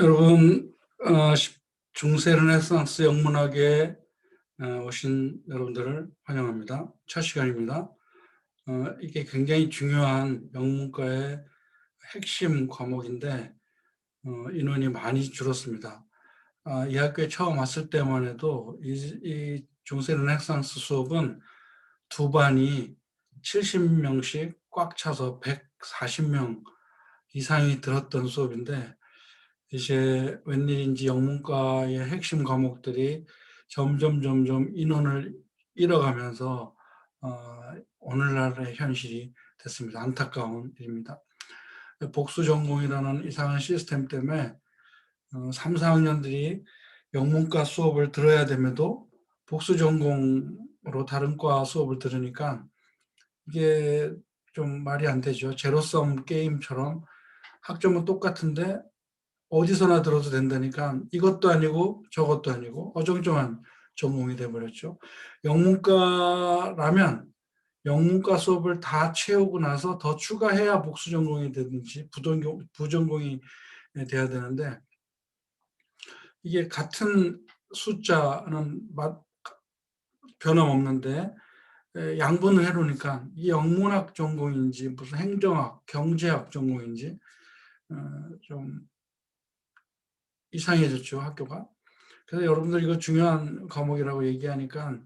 여러분, 중세 르네상스 영문학에 오신 여러분들을 환영합니다. 첫 시간입니다. 이게 굉장히 중요한 영문과의 핵심 과목인데 인원이 많이 줄었습니다. 이 학교에 처음 왔을 때만 해도 이 중세 르네상스 수업은 두 반이 70명씩 꽉 차서 140명 이상이 들었던 수업인데, 이제 웬일인지 영문과의 핵심 과목들이 점점 인원을 잃어가면서 오늘날의 현실이 됐습니다. 안타까운 일입니다. 복수 전공이라는 이상한 시스템 때문에 3, 4학년들이 영문과 수업을 들어야 됨에도 복수 전공으로 다른 과 수업을 들으니까 이게 좀 말이 안 되죠. 제로섬 게임처럼 학점은 똑같은데 어디서나 들어도 된다니까 이것도 아니고 저것도 아니고 어정쩡한 전공이 돼버렸죠. 영문과라면 영문과 수업을 다 채우고 나서 더 추가해야 복수 전공이 되든지 부전공이 돼야 되는데, 이게 같은 숫자는 변함없는데 양분을 해놓으니까 이 영문학 전공인지 무슨 행정학, 경제학 전공인지 좀 이상해졌죠, 학교가. 그래서 여러분들 이거 중요한 과목이라고 얘기하니까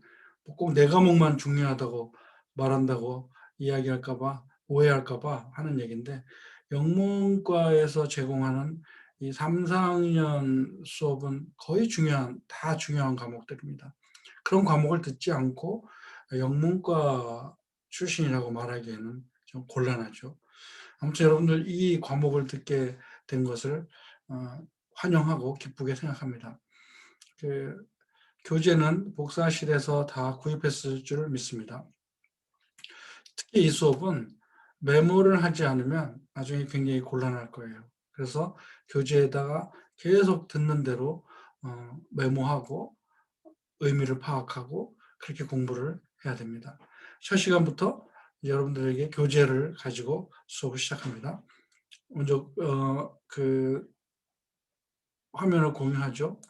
꼭 내 과목만 중요하다고 말한다고 이야기할까 봐, 오해할까 봐 하는 얘기인데, 영문과에서 제공하는 이 3, 4학년 수업은 거의 다 중요한 과목들입니다. 그런 과목을 듣지 않고 영문과 출신이라고 말하기에는 좀 곤란하죠. 아무튼 여러분들 이 과목을 듣게 된 것을 환영하고 기쁘게 생각합니다. 그 교재는 복사실에서 다 구입했을 줄 믿습니다. 특히 이 수업은 메모를 하지 않으면 나중에 굉장히 곤란할 거예요. 그래서 교재에다가 계속 듣는 대로 메모하고 의미를 파악하고 그렇게 공부를 해야 됩니다. 첫 시간부터 여러분들에게 교재를 가지고 수업을 시작합니다. 먼저 그 화면을 공유하죠.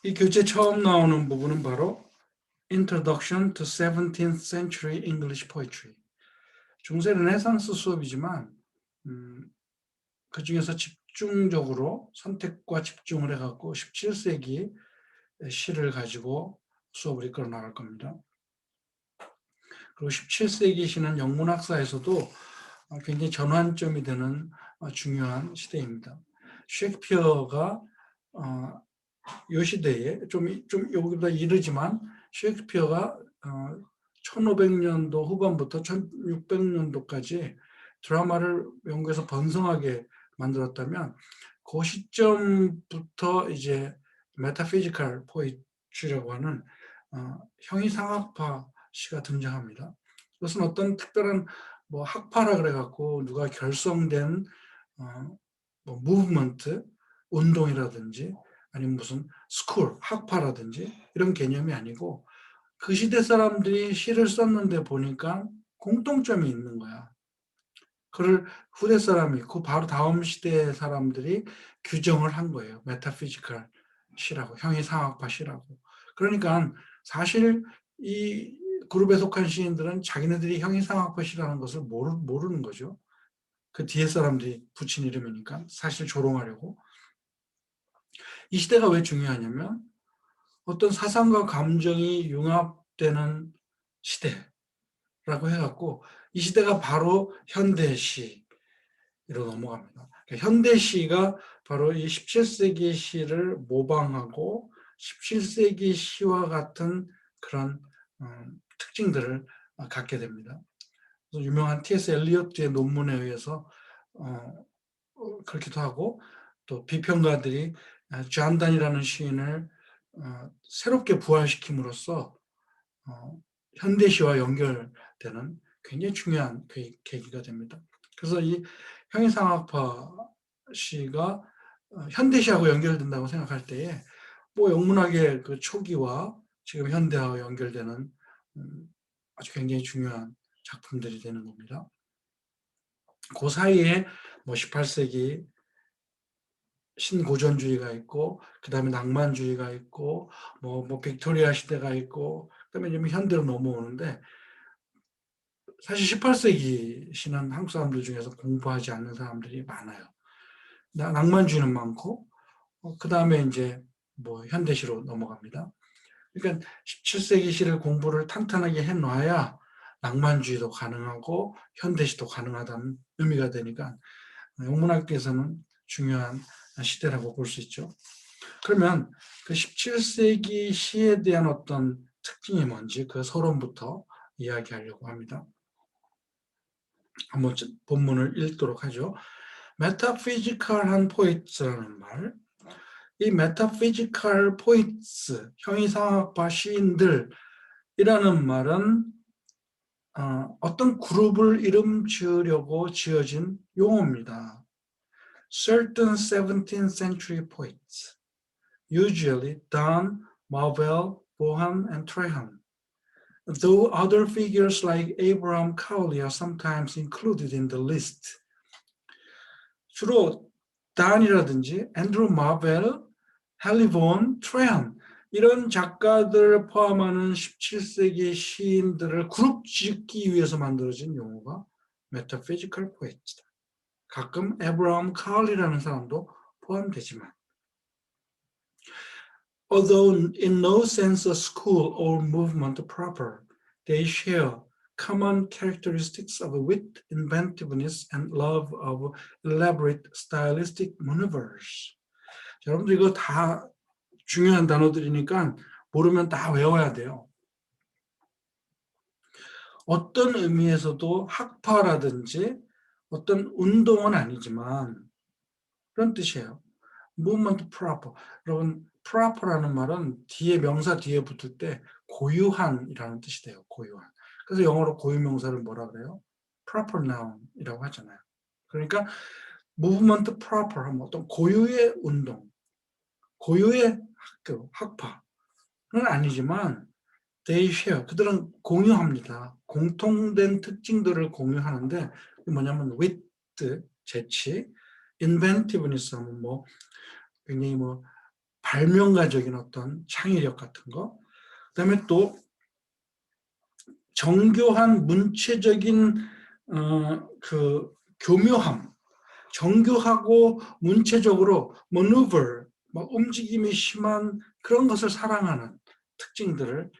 이 교재 처음 나오는 부분은 바로 Introduction to 17th Century English Poetry. 중세 르네상스 수업이지만 그 중에서 집중적으로 선택과 집중을 해갖고 17세기 시를 가지고 수업을 이끌어 나갈 겁니다. 그리고 17세기 시는 영문학사에서도 굉장히 전환점이 되는 중요한 시대입니다. 셰익스피어가 이 시대에 좀 여기보다 이르지만 셰익스피어가 1500년도 후반부터 1600년도까지 드라마를 영국에서 번성하게 만들었다면, 그 시점부터 이제 메타피지컬 포이트리라고 하는 형이상학파 시가 등장합니다. 그것은 어떤 특별한 학파라 그래갖고 누가 결성된 무브먼트, 운동이라든지 아니면 무슨 스쿨, 학파라든지 이런 개념이 아니고, 그 시대 사람들이 시를 썼는데 보니까 공통점이 있는 거야. 그걸 후대 사람이, 그 바로 다음 시대 사람들이 규정을 한 거예요. 메타피지컬 시라고, 형이상학파 시라고. 그러니까 사실 이 그룹에 속한 시인들은 자기네들이 형이상학파 시라는 것을 모르는 거죠. 그 뒤에 사람들이 붙인 이름이니까 사실 조롱하려고. 이 시대가 왜 중요하냐면 어떤 사상과 감정이 융합되는 시대라고 해갖고, 이 시대가 바로 현대시로 넘어갑니다. 그러니까 현대시가 바로 이 17세기 시를 모방하고 17세기 시와 같은 그런 특징들을 갖게 됩니다. 그래서 유명한 T.S. 엘리어트의 논문에 의해서 그렇기도 하고, 또 비평가들이 존단이라는 시인을 새롭게 부활시킴으로써 현대시와 연결되는 굉장히 중요한 계기가 됩니다. 그래서 이 형이상학파 시가 현대시하고 연결된다고 생각할 때에 영문학의 그 초기와 지금 현대와 연결되는 아주 굉장히 중요한 작품들이 되는 겁니다. 그 사이에 뭐 18세기 신고전주의가 있고, 그 다음에 낭만주의가 있고, 뭐 빅토리아 시대가 있고, 그 다음에 좀 현대로 넘어오는데, 사실 18세기 시는 한국 사람들 중에서 공부하지 않는 사람들이 많아요. 낭만주의는 많고, 그 다음에 이제 뭐 현대시로 넘어갑니다. 그러니까 17세기 시를 공부를 탄탄하게 해놔야 낭만주의도 가능하고 현대시도 가능하다는 의미가 되니까 영문학계에서는 중요한 시대라고 볼 수 있죠. 그러면 그 17세기 시에 대한 어떤 특징이 뭔지 그 서론부터 이야기하려고 합니다. 한번 본문을 읽도록 하죠. 메타피지컬한 포이츠라는 말, 이 메타피지컬 포이츠, 형이상학파 시인들이라는 말은 어떤 그룹을 이름 지으려고 지어진 용어입니다. Certain 17th century poets, usually Donne, Marvell, Bohun, and Trajan, though other figures like Abraham Cowley are sometimes included in the list. 주로 단이라든지 앤드루 마벨, 헬리본, 트레한 이런 작가들을 포함하는 17세기 시인들을 그룹 짓기 위해서 만들어진 용어가 메타피지컬 포에트다. 가끔 에브라함 카울리라는 사람도 포함되지만 although in no sense a school or movement proper, they share common characteristics of wit, inventiveness, and love of elaborate stylistic maneuvers. 여러분들 이거 다 중요한 단어들이니까 모르면 다 외워야 돼요. 어떤 의미에서도 학파라든지 어떤 운동은 아니지만 그런 뜻이에요. movement proper. 여러분 proper라는 말은 뒤에 명사 뒤에 붙을 때 고유한이라는 뜻이 돼요. 고유한. 그래서 영어로 고유명사를 뭐라 그래요? proper noun이라고 하잖아요. 그러니까 movement proper 하면 어떤 고유의 운동, 고유의 학교, 학파는 아니지만 they share, 그들은 공유합니다. 공통된 특징들을 공유하는데 뭐냐면 wit, 재치, inventiveness 하면 뭐 굉장히 뭐 발명가적인 어떤 창의력 같은 거, 그다음에 또 정교한 문체적인 그 교묘함, 정교하고 문체적으로 maneuver, 막 움직임이 심한 그런 것을 사랑하는 특징들을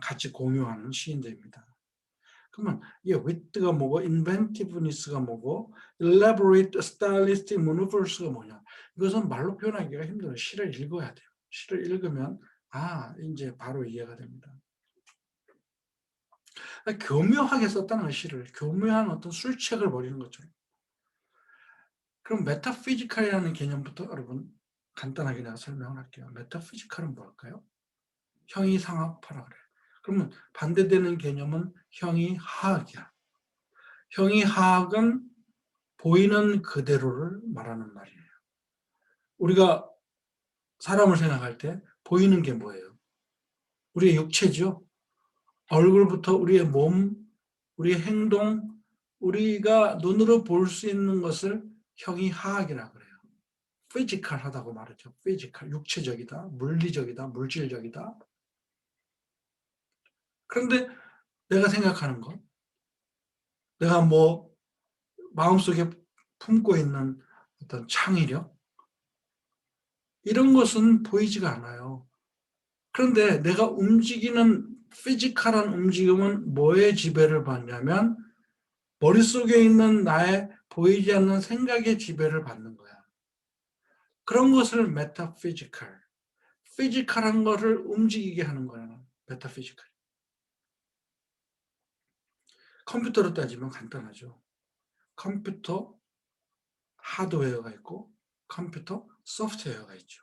같이 공유하는 시인들입니다. 그러면 이 wit가 뭐고, inventiveness가 뭐고, elaborate stylistic maneuvers가 뭐냐? 이것은 말로 표현하기가 힘들어요. 시를 읽어야 돼요. 시를 읽으면 이제 바로 이해가 됩니다. 교묘하게 썼다는 시를 교묘한 어떤 술책을 벌이는 것처럼. 그럼 메타피지컬이라는 개념부터 여러분 간단하게 내가 설명을 할게요. 메타피지컬은 뭘까요? 형이상학파라 그래요. 그러면 반대되는 개념은 형이하학이야. 형이하학은 보이는 그대로를 말하는 말이에요. 우리가 사람을 생각할 때 보이는 게 뭐예요? 우리의 육체죠. 얼굴부터 우리의 몸, 우리의 행동, 우리가 눈으로 볼 수 있는 것을 형이하학이라고 그래요. 피지컬하다고 말하죠. 피지컬, 육체적이다, 물리적이다, 물질적이다. 그런데 내가 생각하는 것, 내가 뭐 마음속에 품고 있는 어떤 창의력, 이런 것은 보이지가 않아요. 그런데 내가 움직이는 피지컬한 움직임은 뭐에 지배를 받냐면 머릿속에 있는 나의 보이지 않는 생각의 지배를 받는 거야. 그런 것을 메타피지컬, 피지컬한 것을 움직이게 하는 거야. 메타피지컬. 컴퓨터로 따지면 간단하죠. 컴퓨터 하드웨어가 있고 컴퓨터 소프트웨어가 있죠.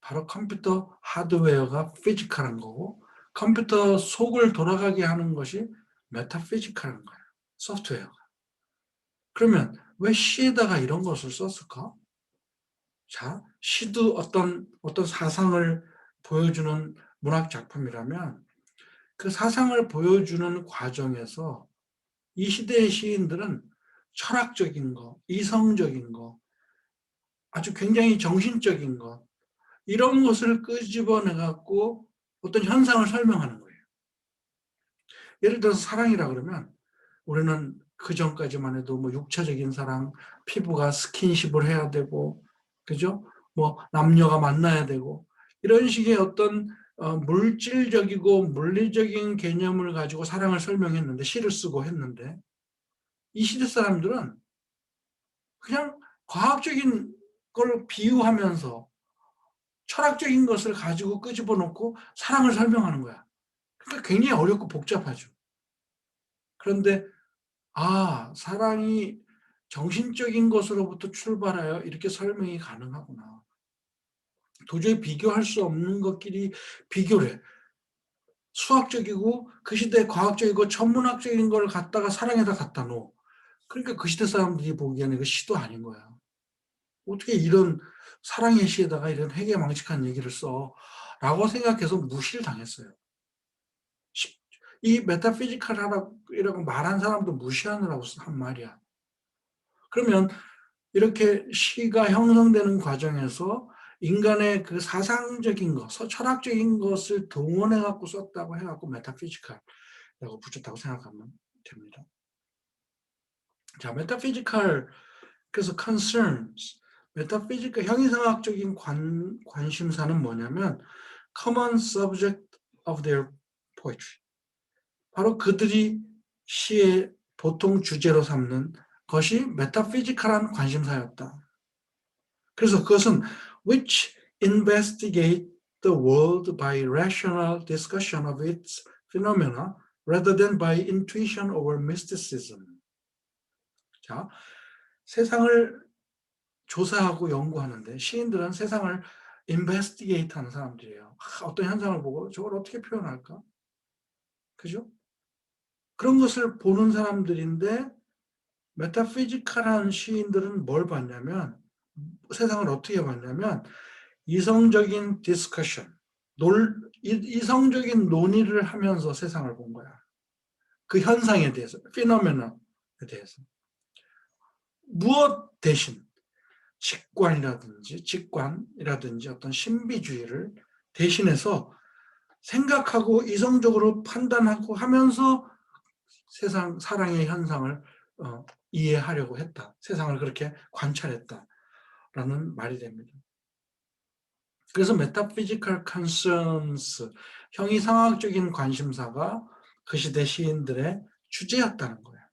바로 컴퓨터 하드웨어가 피지컬한 거고 컴퓨터 속을 돌아가게 하는 것이 메타피지컬한 거예요. 소프트웨어가. 그러면 왜 시에다가 이런 것을 썼을까? 자, 시도 어떤 사상을 보여주는 문학 작품이라면 그 사상을 보여주는 과정에서 이 시대의 시인들은 철학적인 거, 이성적인 거, 아주 굉장히 정신적인 것, 이런 것을 끄집어내 갖고 어떤 현상을 설명하는 거예요. 예를 들어서 사랑이라 그러면 우리는 그 전까지만 해도 뭐 육체적인 사랑, 피부가 스킨십을 해야 되고, 그죠? 뭐 남녀가 만나야 되고, 이런 식의 어떤 물질적이고 물리적인 개념을 가지고 사랑을 설명했는데, 시를 쓰고 했는데, 이 시대 사람들은 그냥 과학적인 걸 비유하면서 철학적인 것을 가지고 끄집어 놓고 사랑을 설명하는 거야. 그러니까 굉장히 어렵고 복잡하죠. 그런데 사랑이 정신적인 것으로부터 출발하여 이렇게 설명이 가능하구나. 도저히 비교할 수 없는 것끼리 비교를 해. 수학적이고 그 시대 과학적이고 천문학적인 걸 갖다가 사랑에다 갖다 놓어. 그러니까 그 시대 사람들이 보기에는 이거 시도 아닌 거야. 어떻게 이런 사랑의 시에다가 이런 회개망측한 얘기를 써? 라고 생각해서 무시를 당했어요. 이 메타피지컬이라고 말한 사람도 무시하느라고 한 말이야. 그러면 이렇게 시가 형성되는 과정에서 인간의 그 사상적인 것, 철학적인 것을 동원해 갖고 썼다고 해 갖고 메타피지컬이라고 붙였다고 생각하면 됩니다. 자, 메타피지컬 그래서 concerns, 메타피지컬 형이상학적인 관심사는 뭐냐면 common subject of their poetry. 바로 그들이 시의 보통 주제로 삼는 것이 메타피지컬한 관심사였다. 그래서 그것은 which investigate the world by rational discussion of its phenomena rather than by intuition or mysticism. 자, 세상을 조사하고 연구하는데 시인들은 세상을 investigate 하는 사람들이에요. 어떤 현상을 보고 저걸 어떻게 표현할까? 그죠? 그런 것을 보는 사람들인데 메타피지컬한 시인들은 뭘 봤냐면 세상을 어떻게 봤냐면 이성적인 디스커션, 이성적인 논의를 하면서 세상을 본 거야. 그 현상에 대해서, 피노메나에 대해서. 무엇 대신 직관이라든지 어떤 신비주의를 대신해서 생각하고 이성적으로 판단하고 하면서 사랑의 현상을 이해하려고 했다. 세상을 그렇게 관찰했다라는 말이 됩니다. 그래서 metaphysical concerns, 형이상학적인 관심사가 그 시대 시인들의 주제였다는 거예요.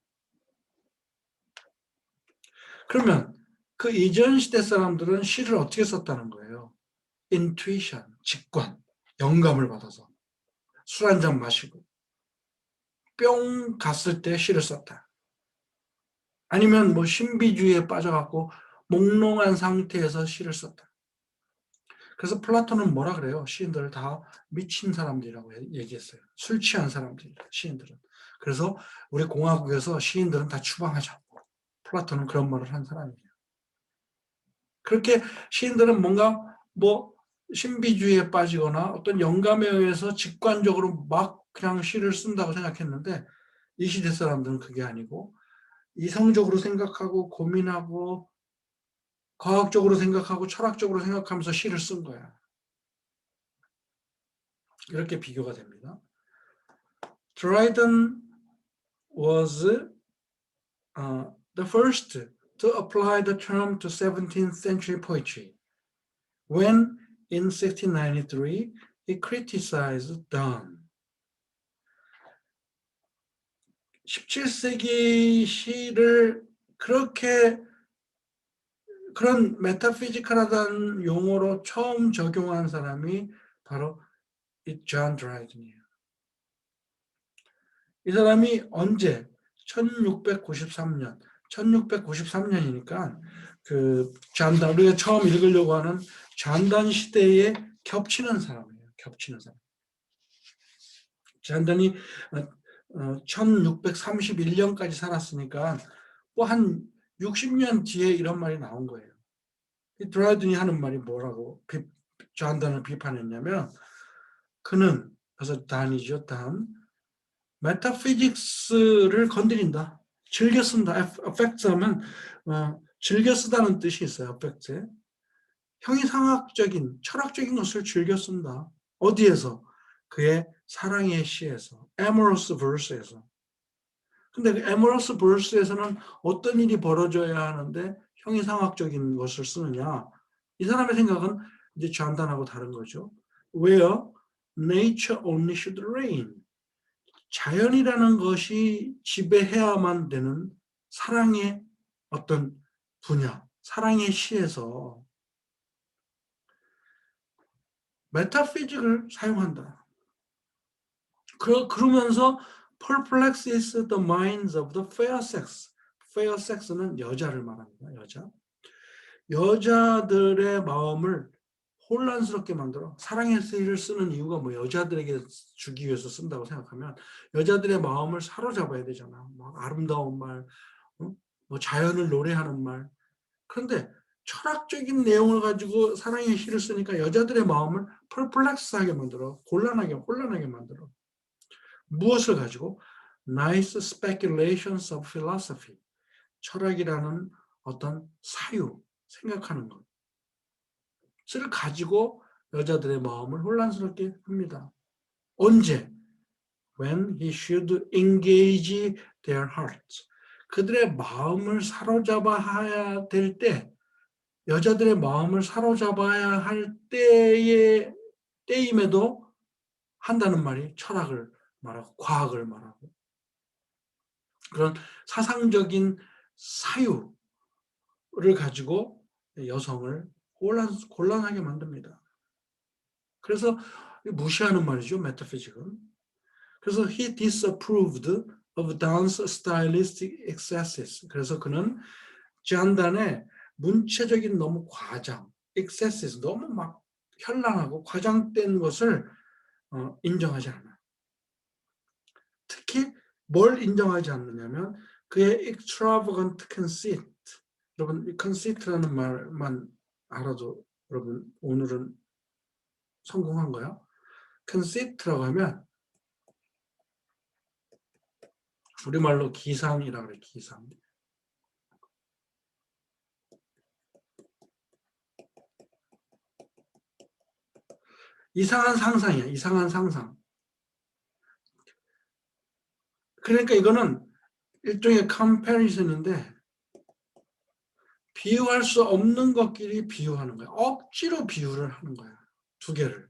그러면 그 이전 시대 사람들은 시를 어떻게 썼다는 거예요? intuition, 직관, 영감을 받아서 술 한잔 마시고 뿅 갔을 때 시를 썼다. 아니면 뭐 신비주의에 빠져갖고 몽롱한 상태에서 시를 썼다. 그래서 플라톤은 뭐라 그래요? 시인들을 다 미친 사람들이라고 얘기했어요. 술 취한 사람들이다, 시인들은. 그래서 우리 공화국에서 시인들은 다 추방하자. 플라톤은 그런 말을 한 사람이에요. 그렇게 시인들은 뭔가 뭐 신비주의에 빠지거나 어떤 영감에 의해서 직관적으로 막 그냥 시를 쓴다고 생각했는데 이 시대 사람들은 그게 아니고 이성적으로 생각하고 고민하고 과학적으로 생각하고 철학적으로 생각하면서 시를 쓴 거야. 이렇게 비교가 됩니다. Dryden was the first to apply the term to 17th century poetry. When in 1693 he criticized Donne. 17세기 시를 그렇게 그런 메타피지컬하다는 용어로 처음 적용한 사람이 바로 이 존 드라이든이에요. 이 사람이 언제? 1693년. 1693년이니까 그 잔단, 우리가 처음 읽으려고 하는 잔단 시대에 겹치는 사람이에요. 겹치는 사람. 잔단이 1631년까지 살았으니까 뭐 한 60년 뒤에 이런 말이 나온 거예요. 이 드라이든이 하는 말이 뭐라고 잔단을 비판했냐면 그는, 그래서 단이죠, 단. 메타피직스를 건드린다. 즐겨 쓴다. affect 하면 즐겨 쓰다는 뜻이 있어요. affect에. 형이상학적인 철학적인 것을 즐겨 쓴다. 어디에서? 그의 사랑의 시에서, amorous verse에서. 근데 그 amorous verse에서는 어떤 일이 벌어져야 하는데 형이상학적인 것을 쓰느냐? 이 사람의 생각은 이제 좌단하고 다른 거죠. Where nature only should reign. 자연이라는 것이 지배해야만 되는 사랑의 어떤 분야, 사랑의 시에서 메타피직을 사용한다. 그러면서 perplexes the minds of the fair sex. fair sex는 여자를 말합니다. 여자들의 마음을 혼란스럽게 만들어. 사랑의 시를 쓰는 이유가 뭐 여자들에게 주기 위해서 쓴다고 생각하면 여자들의 마음을 사로잡아야 되잖아. 막 아름다운 말, 뭐 자연을 노래하는 말. 그런데 철학적인 내용을 가지고 사랑의 시를 쓰니까 여자들의 마음을 perplex하게 만들어. 혼란하게 만들어. 무엇을 가지고? Nice speculations of philosophy. 철학이라는 어떤 사유, 생각하는 것을 가지고 여자들의 마음을 혼란스럽게 합니다. 언제? When he should engage their hearts. 그들의 마음을 사로잡아야 될 때, 여자들의 마음을 사로잡아야 할 때임에도 한다는 말이 철학을 말하고 과학을 말하고 그런 사상적인 사유를 가지고 여성을 곤란하게 만듭니다. 그래서 무시하는 말이죠, 메타피직은. 그래서 he disapproved of dance stylistic excesses. 그래서 그는 잔단의 문체적인 너무 과장, excesses, 너무 막 현란하고 과장된 것을 인정하지 않아. 특히 뭘 인정하지 않느냐면 그의 extravagant conceit. 여러분, 이 conceit라는 말만 알아도 여러분 오늘은 성공한 거야. conceit라고 하면 우리말로 기상이라고 그래, 기상. 이상한 상상이야, 이상한 상상. 그러니까 이거는 일종의 컴패리즌인데 비유할 수 없는 것끼리 비유하는 거야. 억지로 비유를 하는 거야. 두 개를.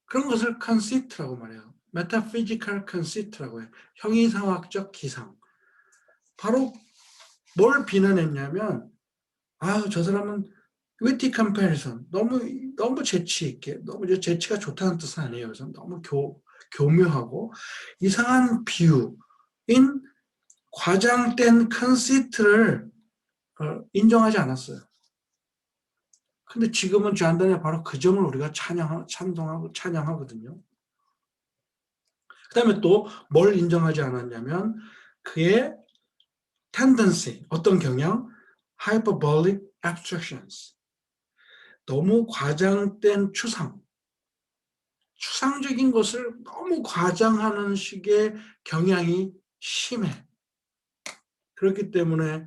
그런 것을 conceit라고 말해요. metaphysical conceit라고 해요. 형이상학적 기상. 바로 뭘 비난했냐면 저 사람은 witty comparison. 너무 재치 있게, 너무 재치가 좋다는 뜻은 아니에요. 그래서 너무 교묘하고 이상한 비유인 과장된 컨시트를 인정하지 않았어요. 근데 지금은 잔단에 바로 그 점을 우리가 찬양하거든요. 그 다음에 또 뭘 인정하지 않았냐면 그의 tendency, 어떤 경향? hyperbolic abstractions. 너무 과장된 추상적인 것을 너무 과장하는 식의 경향이 심해. 그렇기 때문에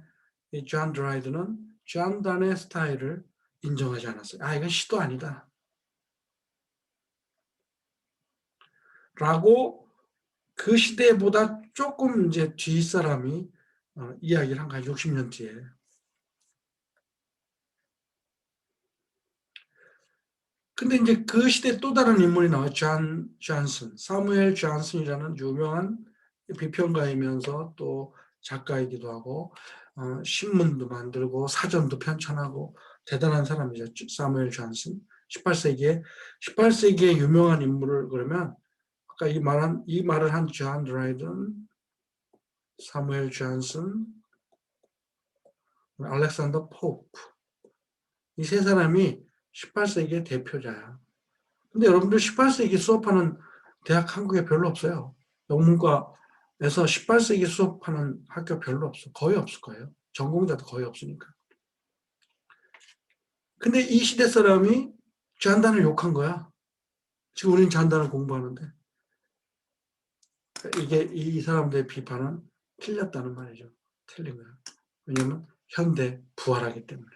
존 드라이드는 잔단의 스타일을 인정하지 않았어요. 이건 시도 아니다. 라고 그 시대보다 조금 이제 뒤 사람이 이야기를 한 거야, 60년 뒤에. 근데 이제 그 시대 또 다른 인물이 나와요. 사무엘 존슨이라는 유명한 비평가이면서 또 작가이기도 하고, 신문도 만들고, 사전도 편찬하고, 대단한 사람이죠. 사무엘 존슨. 18세기에 유명한 인물을 그러면, 아까 이 말을 한 존 드라이든, 사무엘 존슨, 알렉산더 포프. 이 세 사람이 18세기의 대표자야. 근데 여러분들 18세기 수업하는 대학 한국에 별로 없어요. 영문과에서 18세기 수업하는 학교 별로 없어. 거의 없을 거예요. 전공자도 거의 없으니까. 근데 이 시대 사람이 잔단을 욕한 거야. 지금 우리는 잔단을 공부하는데. 이게 이 사람들의 비판은 틀렸다는 말이죠. 틀린 거예요. 왜냐하면 현대 부활하기 때문에.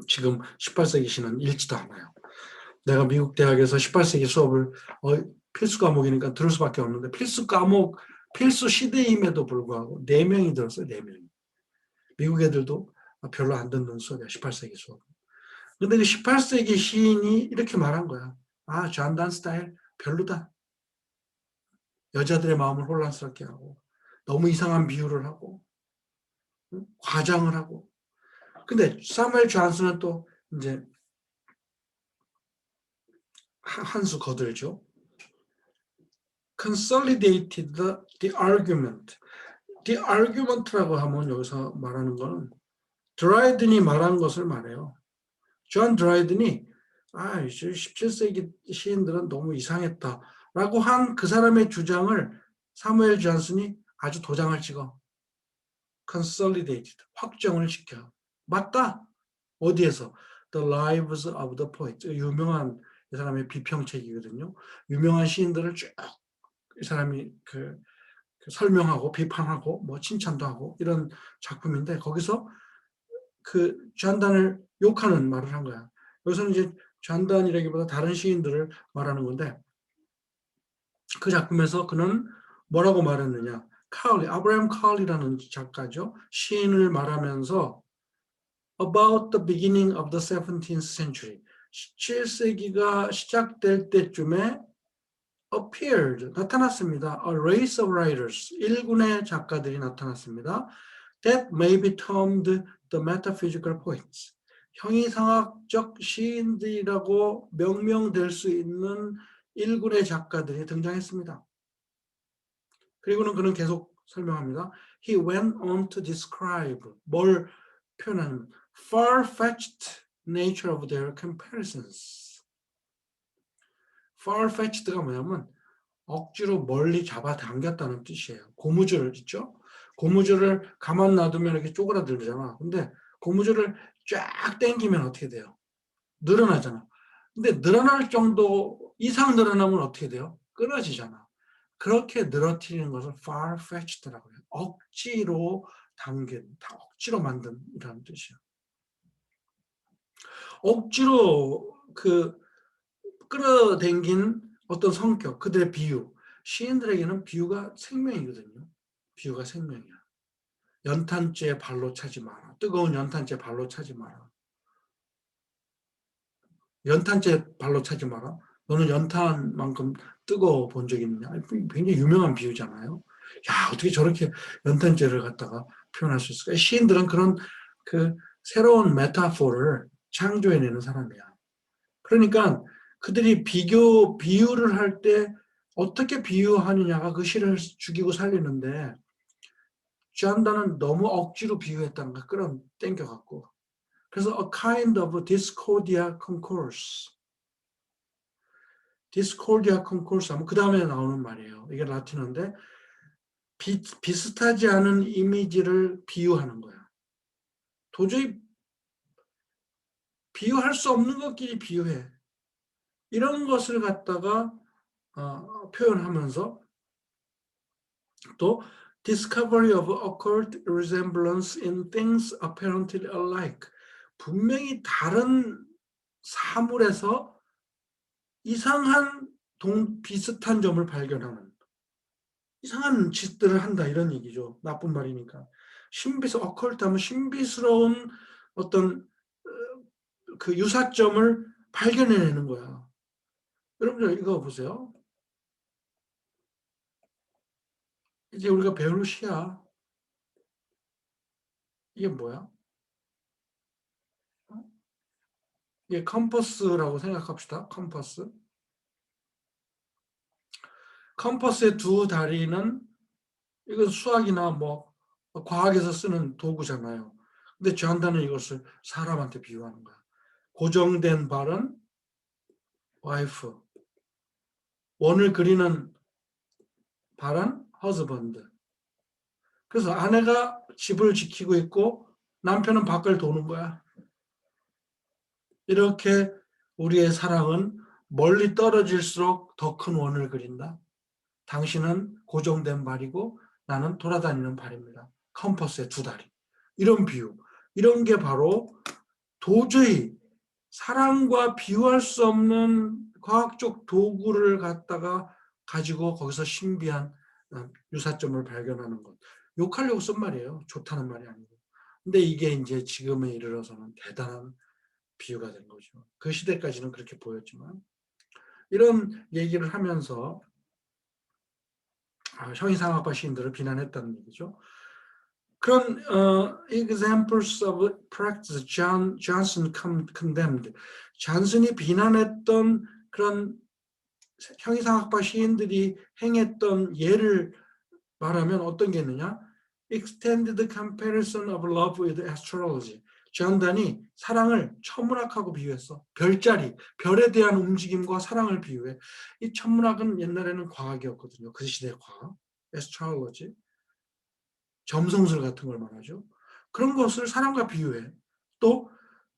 지금 18세기 시는 읽지도 않아요. 내가 미국 대학에서 18세기 수업을 필수 과목이니까 들을 수밖에 없는데 필수 과목, 필수 시대임에도 불구하고 4명이 들었어요. 4명이. 미국 애들도 별로 안 듣는 수업이야. 18세기 수업. 근데 그 18세기 시인이 이렇게 말한 거야. 아, 존단 스타일 별로다. 여자들의 마음을 혼란스럽게 하고 너무 이상한 비유를 하고 과장을 하고. 근데 사무엘 존슨은 또 이제 한 수 거들죠. consolidated the argument. the argument라고 하면 여기서 말하는 거는 드라이든이 말한 것을 말해요. 존 드라이든이 17세기 시인들은 너무 이상했다라고 한 그 사람의 주장을 사무엘 존슨이 아주 도장을 찍어. consolidated, 확정을 시켜. 맞다. 어디에서? The Lives of the Poets. 유명한 이 사람의 비평책이거든요. 유명한 시인들을 쭉 이 사람이 설명하고 비판하고 뭐 칭찬도 하고 이런 작품인데 거기서 그 잔단을 욕하는 말을 한 거야. 여기서는 이제 잔단이라기보다 다른 시인들을 말하는 건데 그 작품에서 그는 뭐라고 말했느냐. 아브라함 카울리라는 작가죠. 시인을 말하면서 about the beginning of the 17th century 17세기가 시작될 때쯤에 appeared, 나타났습니다. A race of writers, 일군의 작가들이 나타났습니다. That may be termed the metaphysical poets. 형이상학적 시인들이라고 명명될 수 있는 일군의 작가들이 등장했습니다. 그리고는 그는 계속 설명합니다. He went on to describe, 뭘 표현하는 far-fetched nature of their comparisons. far-fetched가 뭐냐면 억지로 멀리 잡아당겼다는 뜻이에요. 고무줄 있죠? 고무줄을 가만 놔두면 이렇게 쪼그라들잖아. 근데 고무줄을 쫙 당기면 어떻게 돼요? 늘어나잖아. 근데 늘어날 정도 이상 늘어나면 어떻게 돼요? 끊어지잖아. 그렇게 늘어뜨리는 것을 far-fetched라고 해요. 억지로 억지로 만든 이라는 뜻이에요. 억지로 끌어당긴 어떤 성격, 그들의 비유. 시인들에게는 비유가 생명이거든요. 비유가 생명이야. 연탄재 발로 차지 마라. 뜨거운 연탄재 발로 차지 마라. 연탄재 발로 차지 마라. 너는 연탄만큼 뜨거워 본 적 있느냐? 굉장히 유명한 비유잖아요. 야, 어떻게 저렇게 연탄재를 갖다가 표현할 수 있을까? 시인들은 그런 새로운 메타포를 창조해내는 사람이야. 그러니까 그들이 비유를 할 때 어떻게 비유하느냐가 그 시를 죽이고 살리는데 쟈안다는 너무 억지로 비유했다는 거 끌어당겨갖고 그래서 a kind of discordia concourse. discordia concourse 하면 그 다음에 나오는 말이에요. 이게 라틴어인데 비슷하지 않은 이미지를 비유하는 거야. 도저히 비유할 수 없는 것끼리 비유해. 이런 것을 갖다가 표현하면서 또 discovery of occult resemblance in things apparently alike. 분명히 다른 사물에서 이상한 비슷한 점을 발견하는 이상한 짓들을 한다 이런 얘기죠. 나쁜 말이니까. occult 하면 신비스러운 어떤 그 유사점을 발견해내는 거야. 여러분들 이거 보세요. 이제 우리가 배울 시야. 이게 뭐야? 이게 컴퍼스라고 생각합시다. 컴퍼스. 컴퍼스의 두 다리는 이건 수학이나 뭐 과학에서 쓰는 도구잖아요. 근데 존단은 이것을 사람한테 비유하는 거야. 고정된 발은 와이프, 원을 그리는 발은 허즈번드. 그래서 아내가 집을 지키고 있고 남편은 밖을 도는 거야. 이렇게 우리의 사랑은 멀리 떨어질수록 더 큰 원을 그린다. 당신은 고정된 발이고 나는 돌아다니는 발입니다. 컴퍼스의 두 다리. 이런 비유. 이런 게 바로 도저히 사랑과 비유할 수 없는 과학적 도구를 갖다가 가지고 거기서 신비한 유사점을 발견하는 것. 욕하려고 쓴 말이에요. 좋다는 말이 아니고. 근데 이게 이제 지금에 이르러서는 대단한 비유가 된 거죠. 그 시대까지는 그렇게 보였지만 이런 얘기를 하면서 형이상학과 시인들을 비난했다는 얘기죠. 그런 examples of practice Johnson condemned. 존슨이 비난했던 그런 형이상학파 시인들이 행했던 예를 말하면 어떤 게 있느냐? Extended comparison of love with astrology. 존단이 사랑을 천문학하고 비유했어. 별자리, 별에 대한 움직임과 사랑을 비유해. 이 천문학은 옛날에는 과학이었거든요. 그 시대 과학. astrology. 점성술 같은 걸 말하죠. 그런 것을 사랑과 비유해. 또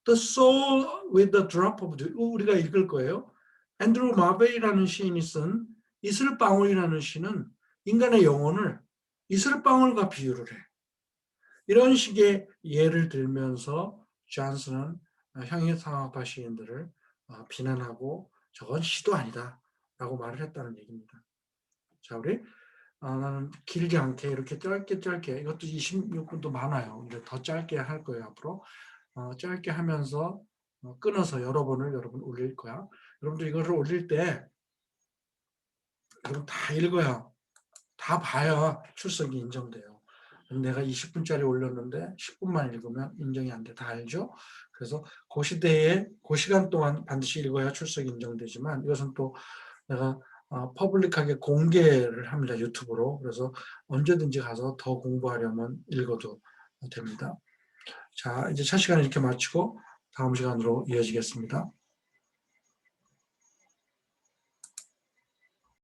The soul with a drop of dew. 우리가 읽을 거예요. 앤드루 마베이라는 시인이 쓴 이슬방울이라는 시는 인간의 영혼을 이슬방울과 비유를 해. 이런 식의 예를 들면서 존슨은 형이상학파 시인들을 비난하고 저건 시도 아니다 라고 말을 했다는 얘기입니다. 자, 우리 나는 길지 않게 이렇게 짧게 이것도 26분도 많아요. 근데 더 짧게 할 거예요 앞으로. 짧게 하면서 끊어서 여러분 올릴 거야. 여러분들 이거를 올릴 때 여러분 다 읽어야 다 봐야 출석이 인정돼요. 내가 20분짜리 올렸는데 10분만 읽으면 인정이 안 돼. 다 알죠? 그래서 그 시대에 그 시간 동안 반드시 읽어야 출석이 인정되지만 이것은 또 내가 퍼블릭하게 공개를 합니다. 유튜브로. 그래서 언제든지 가서 더 공부하려면 읽어도 됩니다. 자, 이제 첫 시간 이렇게 마치고 다음 시간으로 이어지겠습니다.